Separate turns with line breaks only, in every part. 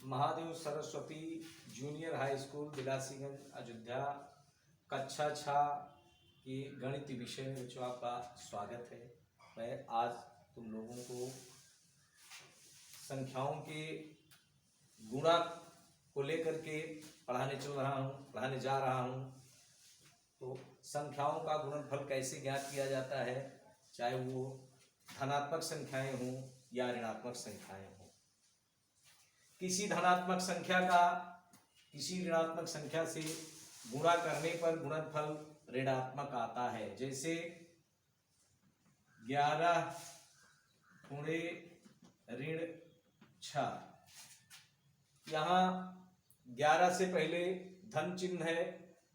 Mahadev Saraswati junior high school Bilasiganj Ayodhya कक्षा 6 की गणित विषय में बच्चों आपका स्वागत है। मैं आज तुम लोगों को संख्याओं के गुणक को लेकर के पढ़ाने जा रहा हूँ। तो संख्याओं का गुणनफल कैसे ज्ञात किया जाता है, चाहे वो धनात्मक संख्याएं हों या ऋणात्मक संख्याएं हों। किसी धनात्मक संख्या का किसी ऋणात्मक संख्या से गुणा करने पर गुणनफल ऋणात्मक आता है। जैसे 11 गुणे ऋण 6, यहाँ 11 से पहले धन चिन्ह है।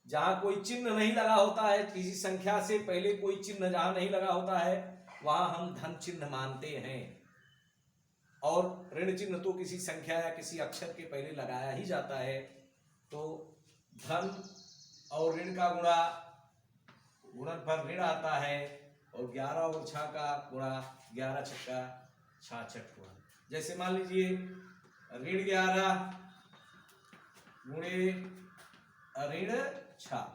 जहां कोई चिन्ह नहीं लगा होता है, किसी संख्या से पहले कोई चिन्ह जहां नहीं लगा होता है वहां हम धन चिन्ह मानते हैं। और ऋण चिन्ह तो किसी संख्या या किसी अक्षर के पहले लगाया ही जाता है। तो धन और ऋण का गुणनफल ऋण आता है और 11 और 6 का गुणा 11 छक्का 66 हुआ। जैसे मान लीजिए ऋण 11 गुणे ऋण 6,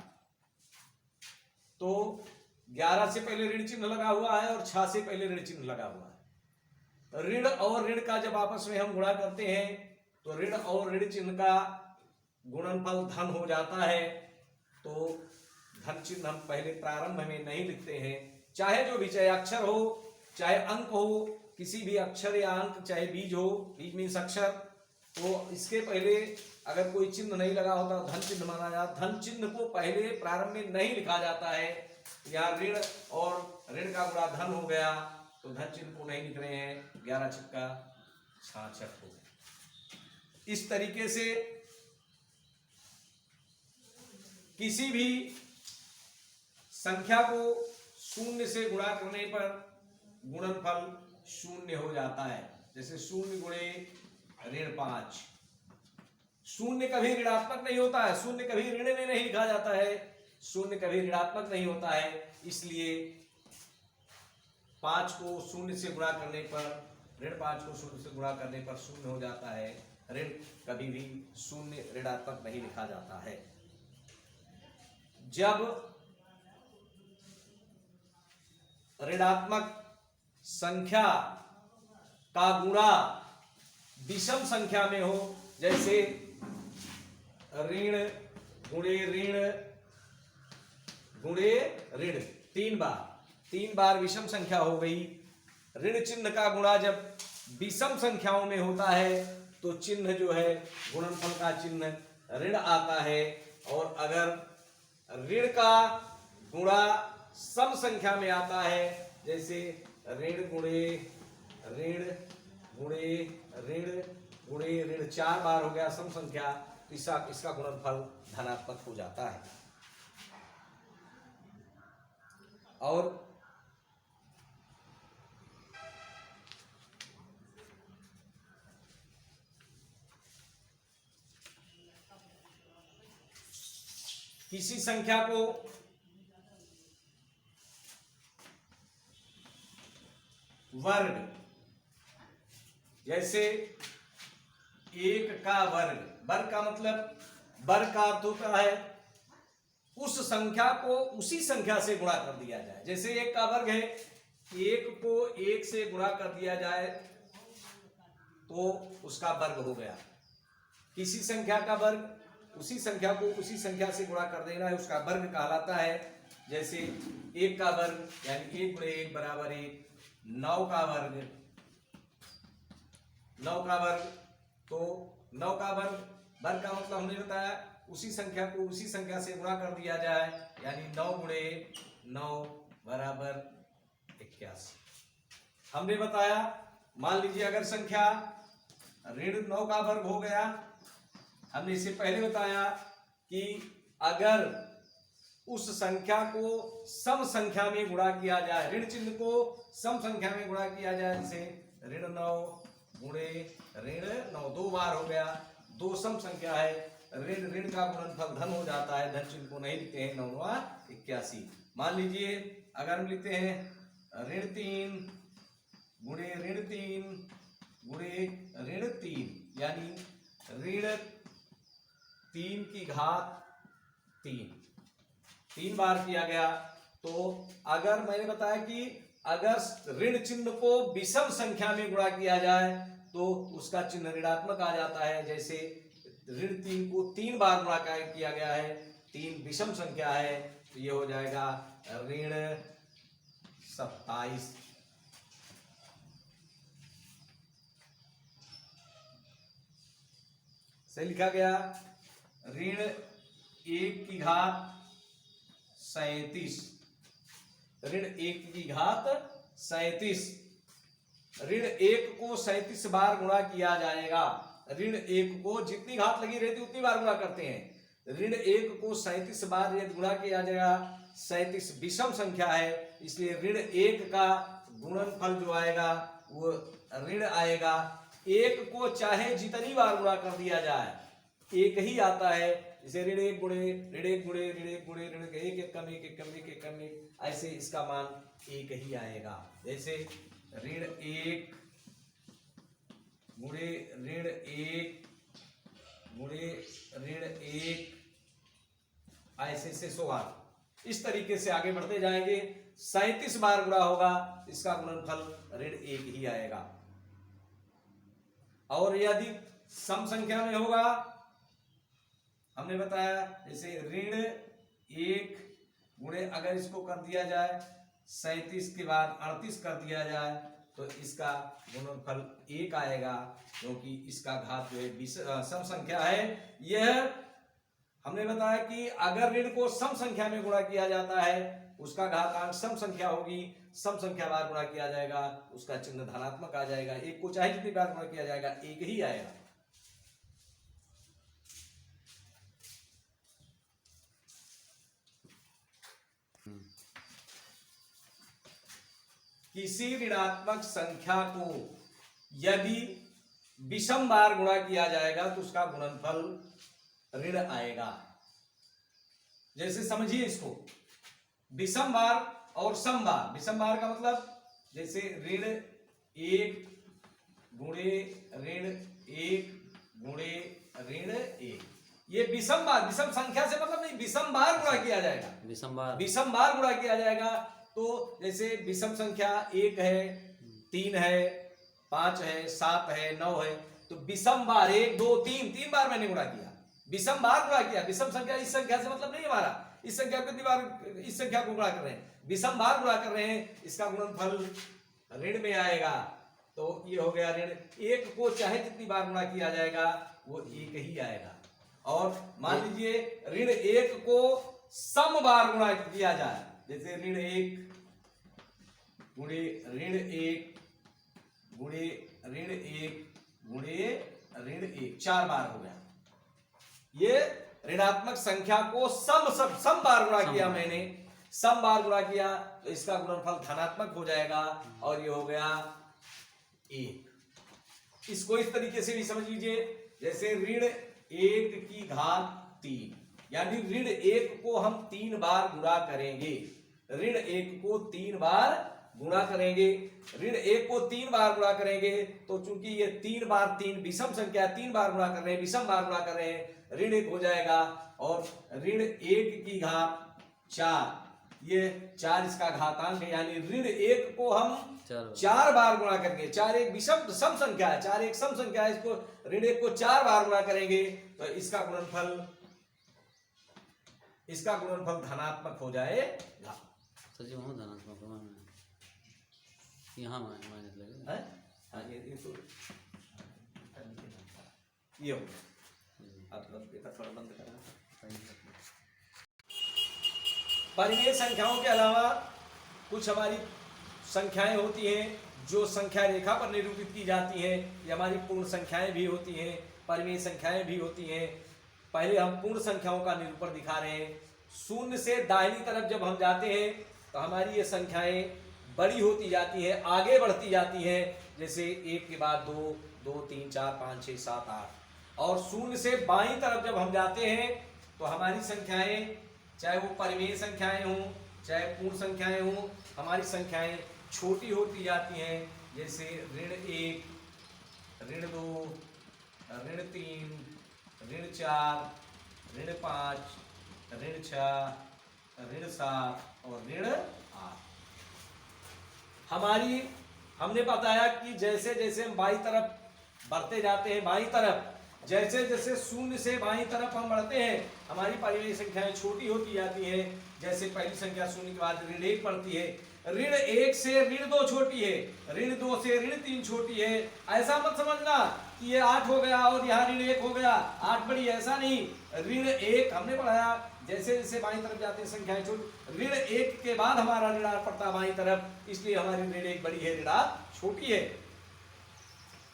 तो 11 से पहले ऋण चिन्ह लगा हुआ है और 6 से पहले ऋण चिन्ह लगा हुआ है। ऋण और ऋण का जब आपस में हम गुणा करते हैं तो ऋण और ऋण चिन्ह का गुणनफल धन हो जाता है। तो धन चिन्ह हम पहले प्रारंभ में नहीं लिखते हैं, चाहे जो भी, चाहे अक्षर हो चाहे अंक हो, किसी भी अक्षर या अंक, चाहे बीज हो, बीज मीन्स अक्षर, तो इसके पहले अगर कोई चिन्ह नहीं लगा होता धन चिन्ह माना जाता। धन चिन्ह को पहले प्रारंभ में नहीं लिखा जाता है। यहाँ ऋण और ऋण का गुणा धन हो गया तो धन चिन्ह को नहीं लिख रहे हैं, 11 छक्का 66 हो गया। इस तरीके से किसी भी संख्या को शून्य से गुणा करने पर गुणनफल शून्य हो जाता है। जैसे 0 गुणे ऋण 5, शून्य कभी ऋणात्मक नहीं होता है, शून्य कभी ऋण में नहीं लिखा जाता है, शून्य कभी ऋणात्मक नहीं होता है। इसलिए 5 को शून्य से गुणा करने पर, ऋण 5 को शून्य से गुणा करने पर शून्य हो जाता है। ऋण कभी भी शून्य ऋणात्मक नहीं लिखा जाता है। जब ऋणात्मक संख्या का गुणा विषम संख्या में हो, जैसे ऋण गुणे ऋण गुणे ऋण 3 बार विषम संख्या हो गई। ऋण चिन्ह का गुणा जब विषम संख्याओं में होता है तो चिन्ह जो है, गुणनफल का चिन्ह ऋण आता है। और अगर ऋण का गुणा सम संख्या में आता है, जैसे ऋण गुणे ऋण गुणे ऋण गुणे ऋण 4 बार हो गया सम संख्या, तो इसका गुणनफल धनात्मक हो जाता है। और किसी संख्या को वर्ग, जैसे 1 का वर्ग, वर्ग का मतलब, वर्ग का अर्थ होता है उस संख्या को उसी संख्या से गुणा कर दिया जाए। जैसे 1 का वर्ग है, 1 को 1 से गुणा कर दिया जाए तो उसका वर्ग हो गया। किसी संख्या का वर्ग उसी संख्या को उसी संख्या से गुणा कर देना है, उसका वर्ग कहलाता है। जैसे 1 का वर्ग यानी 1 गुणे 1 बराबर 1, 9 का वर्ग, 9 का वर्ग, तो 9 का वर्ग, वर्ग का मतलब हमने बताया उसी संख्या को उसी संख्या से गुणा कर दिया जाए, यानी 9 गुणे 9 बराबर 81। हमने बताया, मान लीजिए अगर संख्या ऋण 9 का वर्ग हो गया, हमने इससे पहले बताया कि अगर उस संख्या को सम संख्या में गुणा किया जाए, ऋण चिन्ह को सम संख्या में गुणा किया जाए, जैसे ऋण 9 गुणे ऋण 9 2 बार हो गया, 2 सम संख्या है, ऋण ऋण का गुणनफल धन हो जाता है, धन चिन्ह को नहीं लिखते हैं, 9 81। मान लीजिए अगर हम लिखते हैं ऋण 3 गुणे ऋण 3 गुणे ऋण 3, यानी ऋण 3 की घात 3 बार किया गया। तो अगर मैंने बताया कि अगर ऋण चिन्ह को विषम संख्या में गुणा किया जाए तो उसका चिन्ह ऋणात्मक आ जाता है। जैसे ऋण 3 को 3 बार गुणा किया गया है, 3 विषम संख्या है, तो ये हो जाएगा ऋण 27। से लिखा गया ऋण 1 की घात 37, ऋण 1 की घात 37। ऋण 1 को 37 बार गुणा किया जाएगा। ऋण 1 को जितनी घात लगी रहती उतनी बार गुणा करते हैं। ऋण 1 को 37 बार यदि गुणा किया जाएगा, 37 विषम संख्या है, इसलिए ऋण 1 का गुणनफल जो आएगा वो ऋण आएगा। 1 को चाहे जितनी बार गुणा कर दिया जाए एक ही आता है। इसे ऋण 1 गुणे ऋण 1 गुणे ऋण 1 गुणे ऋण 1 एक कम 1 एक कम 1 एक कम 1, ऐसे इसका मान 1 ही आएगा। जैसे ऋण 1 गुणे ऋण 1 गुणे ऋण 1, ऐसे से 100 बार। इस तरीके से आगे बढ़ते जाएंगे। 37 बार गुणा होगा, इसका गुणनफल ऋण 1 ही आएगा। और यदि सम संख्या में होगा, हमने बताया जैसे ऋण 1 गुणे अगर इसको कर दिया जाए 37 के बाद 38 कर दिया जाए तो इसका गुणनफल 1 आएगा, क्योंकि इसका घात जो है सम संख्या है। यह हमने बताया कि अगर ऋण को सम संख्या में गुणा किया जाता है उसका घातांक सम संख्या होगी, सम संख्या बार गुणा किया जाएगा उसका चिन्ह धनात्मक आ जाएगा। 1 को चाहे जितनी बार गुणा किया जाएगा 1 ही आएगा। किसी ऋणात्मक संख्या को यदि विषम बार गुणा किया जाएगा तो उसका गुणनफल ऋण आएगा। जैसे समझिए इसको, विषम बार और सम बार। विषम बार का मतलब जैसे ऋण 1 गुणे ऋण 1 गुणे ऋण 1, ये विषम बार, विषम संख्या से मतलब नहीं, विषम बार गुणा किया जाएगा। विषम बार गुणा किया जाएगा। तो जैसे विषम संख्या 1 है, 3 है, 5 है, 7 है, 9 है, तो विषम बार 1 2 3 बार मैंने गुणा किया, विषम बार गुणा किया। विषम संख्या इस संख्या से मतलब नहीं हमारा, इस संख्या को कितनी बार, इस संख्या को गुणा कर रहे हैं, विषम बार गुणा कर रहे हैं, इसका गुणनफल ऋण में आएगा। तो ये हो गया ऋण 1 को चाहे जितनी बार गुणा किया जाएगा वो 1 ही आएगा। और मान लीजिए ऋण 1 को सम बार गुणा किया जाए, जैसे ऋण 1 गुणे ऋण 1 गुणे ऋण 1 गुणे ऋण 1, 4 बार हो गया। ये ऋणात्मक संख्या को सम बार गुणा किया मैंने, सम बार गुणा किया तो इसका गुणनफल धनात्मक हो जाएगा और ये हो गया 1। इसको इस तरीके से भी समझ लीजिए, जैसे ऋण 1 की घात 3, यानी ऋण 1 को हम 3 बार गुणा करेंगे। ऋण 1 को 3 बार गुणा करेंगे। ऋण 1 को 3 बार गुणा करेंगे तो चूंकि ये 3 बार 3 विषम संख्या, 3 बार गुणा कर रहे हैं, विषम बार गुणा कर रहे हैं, ऋण 1 हो जाएगा। और ऋण 1 की घात 4, ये 4 इसका घातांक है, यानी ऋण 1 को हम 4 बार गुणा करेंगे। 4 एक विषम सम संख्या है, 4 एक सम संख्या है, इसको ऋण 1 को 4 बार गुणा करेंगे तो इसका गुणनफल धनात्मक हो जाएगा।
सचिव हम धनात्मक यहाँ माइनस लगेगा।
ये तो ये हो थोड़ा बंद करना। परिमेय संख्याओं के अलावा कुछ हमारी संख्याएं होती हैं जो संख्या रेखा पर निरूपित की जाती हैं। ये हमारी पूर्ण संख्याएं भी होती हैं, परिमेय संख्याएं भी होती हैं। पहले हम पूर्ण संख्याओं का निरूपण दिखा रहे हैं। शून्य से दाहिनी तरफ जब हम जाते हैं तो हमारी ये संख्याएं बड़ी होती जाती हैं, आगे बढ़ती जाती हैं। जैसे 1 के बाद 2, 2, 3, 4, 5, 6, 7, 8। और शून्य से बाईं तरफ जब हम जाते हैं तो हमारी संख्याएं, चाहे वो परिमेय संख्याएं हों चाहे पूर्ण संख्याएं हों, हमारी संख्याएं छोटी होती जाती हैं। जैसे ऋण 1, ऋण 2, ऋण 3, ऋण 4, ऋण 5, ऋण 6, ऋण 7 और ऋण 8। हमने बताया कि जैसे जैसे हम बाईं तरफ बढ़ते जाते हैं, बाईं तरफ जैसे जैसे शून्य से बाईं तरफ हम बढ़ते हैं, हमारी परिमेय संख्याएं छोटी होती जाती हैं। जैसे पहली संख्या शून्य के बाद ऋण 1 पड़ती है, ऋण 1 से ऋण 2 छोटी है, ऋण 2 से ऋण 3 छोटी है। ऐसा मत समझना कि ये 8 हो गया और यहाँ ऋण 1 हो गया, 8 बड़ी, ऐसा नहीं। ऋण 1 हमने पढ़ाया, जैसे जैसे बाईं तरफ जाते हैं संख्याएं छोटी, ऋण 1 के बाद हमारा ऋण 8 पड़ता है बाईं तरफ, इसलिए हमारी ऋण 1 बड़ी है, ऋण 8 छोटी है।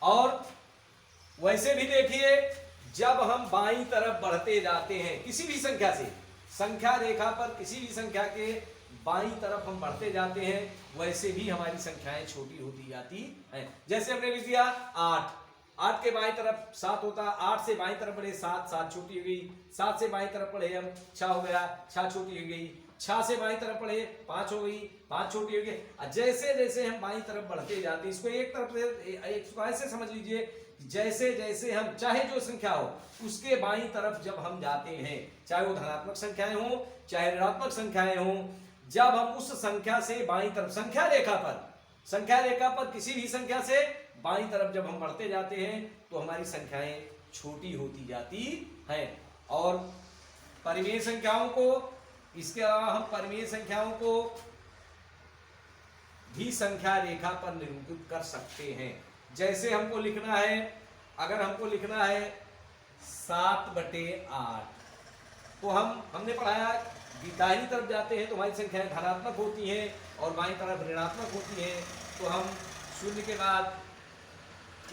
और वैसे भी देखिए, जब हम बाईं तरफ बढ़ते जाते हैं किसी भी संख्या से, संख्या रेखा पर किसी भी संख्या के बाईं तरफ हम बढ़ते जाते हैं, वैसे भी हमारी संख्याएं छोटी होती जाती हैं। जैसे हमने लिख दिया 8, 8 के बाईं तरफ 7 होता, 8 से बाईं तरफ बढ़े 7, 7 छोटी हो गई, 7 से बाईं तरफ बढ़े हम 6 हो गया, 6 छोटी हो गई, 6 से बाईं तरफ बढ़े 5 हो गई, 5 छोटी हो गई। जैसे जैसे हम बाईं तरफ बढ़ते जाते हैं, इसको एक तरफ से ऐसे समझ लीजिए, जैसे जैसे हम चाहे जो संख्या हो उसके बाईं तरफ जब हम जाते हैं, चाहे वो धनात्मक संख्याएं हो चाहे ऋणात्मक संख्याएं हो, जब हम उस संख्या से बाईं तरफ संख्या रेखा पर किसी भी संख्या से बाईं तरफ जब हम बढ़ते जाते हैं तो हमारी संख्याएं छोटी होती जाती हैं। और परिमेय संख्याओं को, इसके अलावा हम परिमेय संख्याओं को भी संख्या रेखा पर निरूपित कर सकते हैं। जैसे हमको लिखना है, अगर हमको लिखना है 7/8, तो हमने पढ़ाया कि दाहिनी तरफ जाते हैं तो हमारी संख्याएं धनात्मक होती हैं और बाईं तरफ ऋणात्मक होती हैं। तो हम शून्य के बाद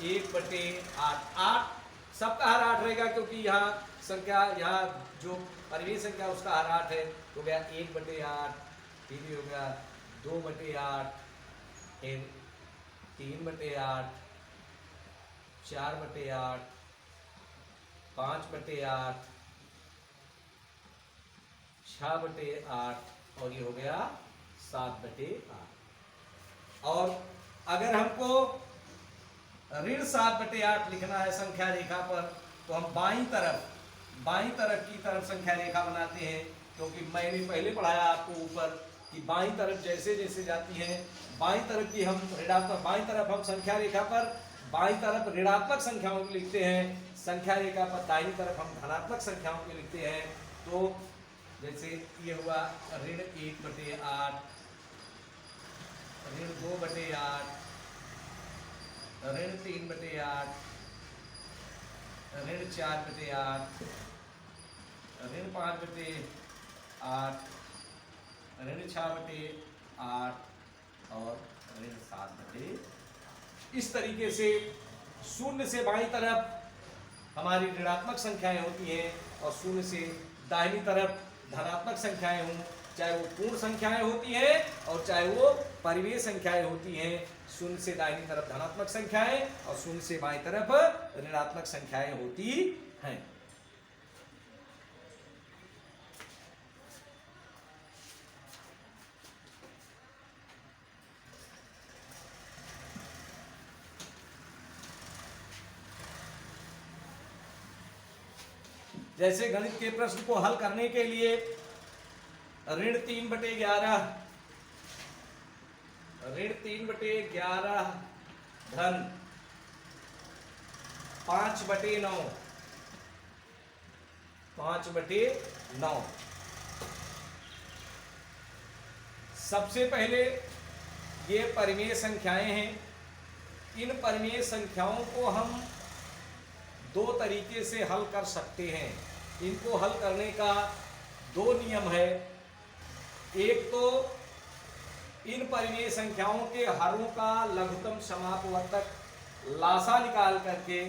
1/8, 8 सबका हर 8 रहेगा, क्योंकि यहाँ संख्या, यहाँ जो परिमेय संख्या उसका हर 8 है, तो गया 1/8, फिर हो गया 2/8, फिर 3/8, 4/8, 5/8, 6/8 और ये हो गया 7/8। और अगर हमको ऋण 7/8 लिखना है संख्या रेखा पर, तो हम बाईं तरफ की तरफ संख्या रेखा बनाते हैं, क्योंकि मैंने पहले पढ़ाया आपको ऊपर कि बाईं तरफ जैसे जैसे जाती हैं, बाईं तरफ की हम ऋणात्मक, बाईं तरफ हम संख्या रेखा पर बाईं तरफ ऋणात्मक संख्याओं को लिखते हैं, संख्या रेखा पर दाहिनी तरफ हम धनात्मक संख्याओं को लिखते हैं। तो जैसे ये हुआ ऋण 1/8, ऋण 2/8, ऋण 3/8, ऋण 4/8, ऋण 5/8, ऋण 6/8 और ऋण 7/8। इस तरीके से शून्य से बाईं तरफ हमारी ऋणात्मक संख्याएं होती हैं और शून्य से दाहिनी तरफ धनात्मक संख्याएं हों, चाहे वो पूर्ण संख्याएं होती हैं और चाहे वो परिमेय संख्याएं होती हैं। शून्य से दाहिनी तरफ धनात्मक संख्याएं और शून्य से बाईं तरफ ऋणात्मक संख्याएं होती हैं। जैसे गणित के प्रश्न को हल करने के लिए ऋण 3/11, ऋण 3/11 धन 5/9, 5/9। सबसे पहले ये परिमेय संख्याएं हैं। इन परिमेय संख्याओं को हम दो तरीके से हल कर सकते हैं। इनको हल करने का दो नियम है। एक तो इन परिमेय संख्याओं के हरों का लघुत्तम समापवर्तक लासा निकाल करके,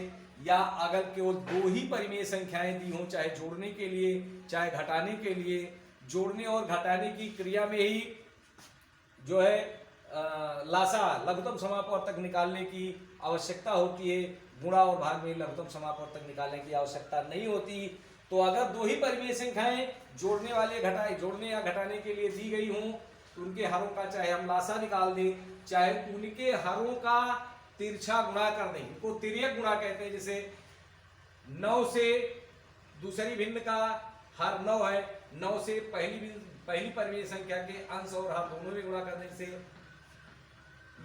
या अगर केवल दो ही परिमेय संख्याएं दी हों, चाहे जोड़ने के लिए चाहे घटाने के लिए, जोड़ने और घटाने की क्रिया में ही जो है लासा लघुत्तम समापवर्तक निकालने की आवश्यकता होती है। गुणा और भाग में लघुत्तम समापवर्तक निकालने की आवश्यकता नहीं होती। तो अगर दो ही परिमेय संख्याएं जोड़ने या घटाने के लिए दी गई हों, तो उनके हरों का चाहे हम लासा निकाल दें, चाहे उनके हरों का तिरछा गुणा कर दें। इनको तिर्यक गुणा कहते हैं। जैसे 9 से दूसरी भिन्न का हर 9 है। 9 से पहली परिमेय संख्या के अंश और हर दोनों में गुणा करने से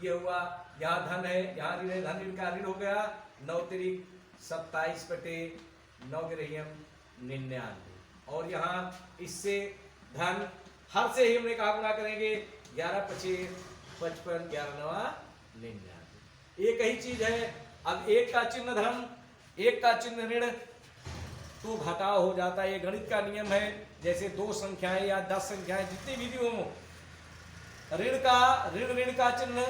ये हुआ। यहाँ धन है, यहाँ ऋण है, धन ऋण का ऋण हो गया। 9 तिरिक 27 बटे 9 के रही हम 99। और यहाँ इससे धन हर से ही हमने कहा गुणा करेंगे 11 25 55 11 9 99। एक ही चीज है। अब एक का चिन्ह धन एक का चिन्ह ऋण तो घटाव हो जाता है। ये गणित का नियम है। जैसे 2 संख्याएं या 10 संख्याएं जितनी भी हो, ऋण का चिन्ह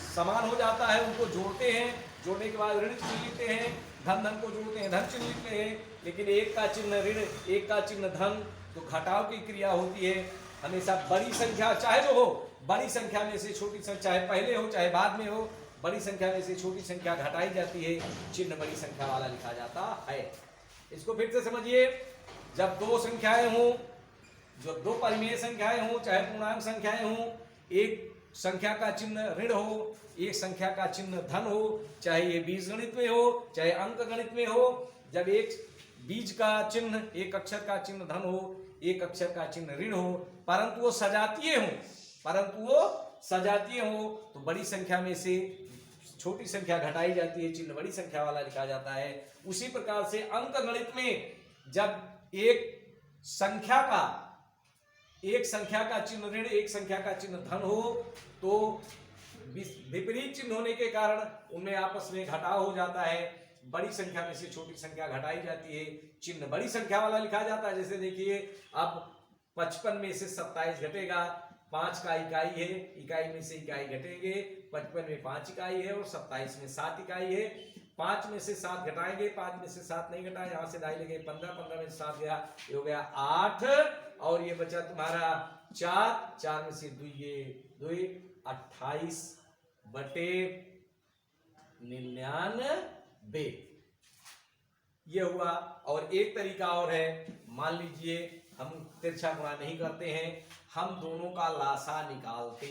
समान हो जाता है, उनको जोड़ते हैं, जोड़ने के बाद ऋण चिन्ह लिखते हैं, धन को जोड़ते हैं, धन चिन्ह लिखते हैं। लेकिन एक का चिन्ह ऋण एक का चिन्ह धन, तो घटाव की क्रिया होती है। हमेशा बड़ी संख्या चाहे जो हो, बड़ी संख्या में से छोटी संख्या चाहे पहले हो चाहे बाद में हो, बड़ी संख्या में से छोटी संख्या घटाई जाती है, चिन्ह बड़ी संख्या वाला लिखा जाता है। इसको फिर से समझिए। जब 2 संख्याएं हो, जो 2 परिमेय संख्याएं हो चाहे पूर्णांक संख्याएं हो, एक संख्या का चिन्ह ऋण हो, एक संख्या का चिन्ह धन हो, चाहे ये बीज गणित में हो चाहे अंक गणित में हो, जब एक बीज का चिन्ह एक अक्षर का चिन्ह धन हो, एक अक्षर का चिन्ह ऋण हो, परंतु वो सजातीय हो, तो बड़ी संख्या में से छोटी संख्या घटाई जाती है, चिन्ह बड़ी संख्या वाला लिखा जाता है। उसी प्रकार से अंक गणित में जब एक संख्या का चिन्ह ऋण एक संख्या का चिन्ह धन हो, तो विपरीत चिन्ह होने के कारण उनमें आपस में घटाव हो जाता है। बड़ी संख्या में से छोटी संख्या घटाई जाती है, चिन्ह बड़ी संख्या वाला लिखा जाता है। जैसे देखिए, अब 55 में से 27 घटेगा, 5 का इकाई है, इकाई में से इकाई घटेंगे, 55 में 5 इकाई है और 27 में 7 इकाई है। 5 में से 7 घटाएंगे, 5 में से 7 नहीं घटाए, यहाँ से दाई लगे 15, 15 में से 7 गया, ये हो गया 8, और ये बचा तुम्हारा 4, 4 में से 2 28 बटे 99 ये हुआ। और एक तरीका और है, मान लीजिए हम तिरछा गुणा नहीं करते हैं, हम दोनों का लासा निकालते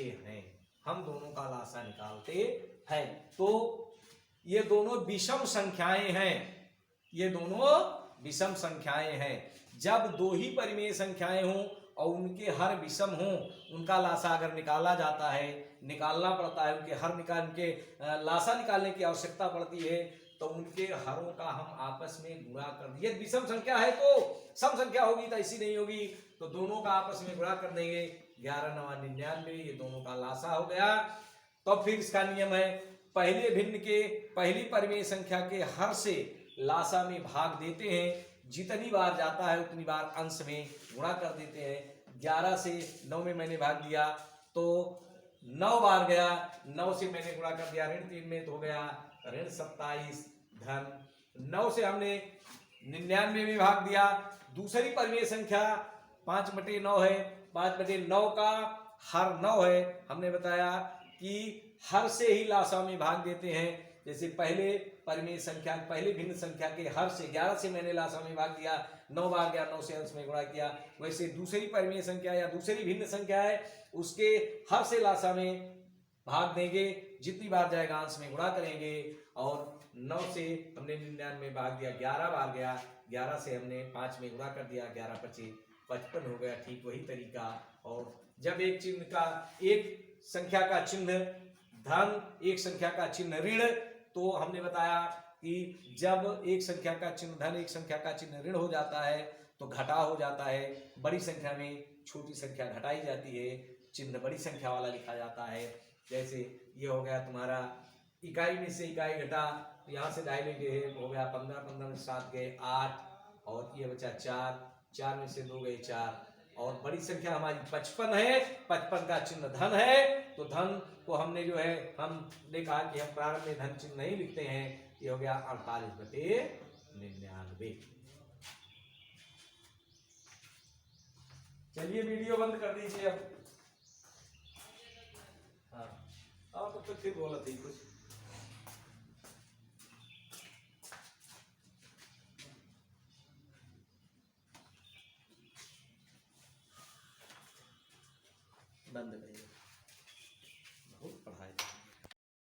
हैं, तो ये दोनों विषम संख्याएं हैं। जब 2 ही परिमेय संख्याएं हों और उनके हर विषम हों, उनका लासा अगर निकालना पड़ता है, उनके लासा निकालने की आवश्यकता पड़ती है, तो उनके हरों का हम आपस में गुणा कर दिए। विषम संख्या है तो सम संख्या होगी, तो ऐसी नहीं होगी, तो दोनों का आपस में गुणा कर देंगे, 11 9 99, ये दोनों का लासा हो गया। तो फिर इसका नियम है, पहले भिन्न के पहली परिमेय संख्या के हर से लासा में भाग देते हैं, जितनी बार जाता है उतनी बार अंश में गुणा कर देते हैं। 11 से 9 में मैंने भाग दिया तो 9 बार गया, 9 से मैंने गुणा कर दिया ऋण 3 में, तो हो गया ऋण 27 धन। 9 से हमने 99 में भाग दिया। दूसरी परिमेय संख्या 5/9 है, 5/9 का हर 9 है। हमने बताया कि हर से ही लासा में भाग देते हैं। जैसे पहले भिन्न संख्या के हर से 11 से मैंने लासा में भाग दिया, 9 बार गया, 9 से अंश में गुणा किया। वैसे दूसरी परिमेय संख्या या दूसरी भिन्न संख्या है, उसके हर से लासा में भाग देंगे, जितनी बार जाएगा अंश में गुणा करेंगे। और 9 से हमने 99 में भाग दिया, 11 बार गया, 11 से हमने 5 में गुणा कर दिया, 11 25 55 हो गया। ठीक वही तरीका। और जब एक संख्या का चिन्ह धन एक संख्या का चिन्ह ऋण, तो हमने बताया कि जब एक संख्या का चिन्ह धन एक संख्या का चिन्ह ऋण हो जाता है तो घटाव हो जाता है, बड़ी संख्या में छोटी संख्या घटाई जाती है, चिन्ह बड़ी संख्या वाला लिखा जाता है। जैसे ये हो गया तुम्हारा इकाई में से इकाई घटा, तो यहाँ से दाई लेंगे, हो गया 15, 15 में 7 गए 8, और ये बचा 4, 4 में से 2 गए 4, और बड़ी संख्या हमारी 55 है, 55 का चिन्ह धन है, तो धन को हमने हमने कहा कि हम प्रारंभ में धन चिन्ह नहीं लिखते हैं, ये हो गया 48/99। चलिए वीडियो बंद कर दीजिए अब। हाँ, तो फिर बोला थी कुछ। बंद करिए।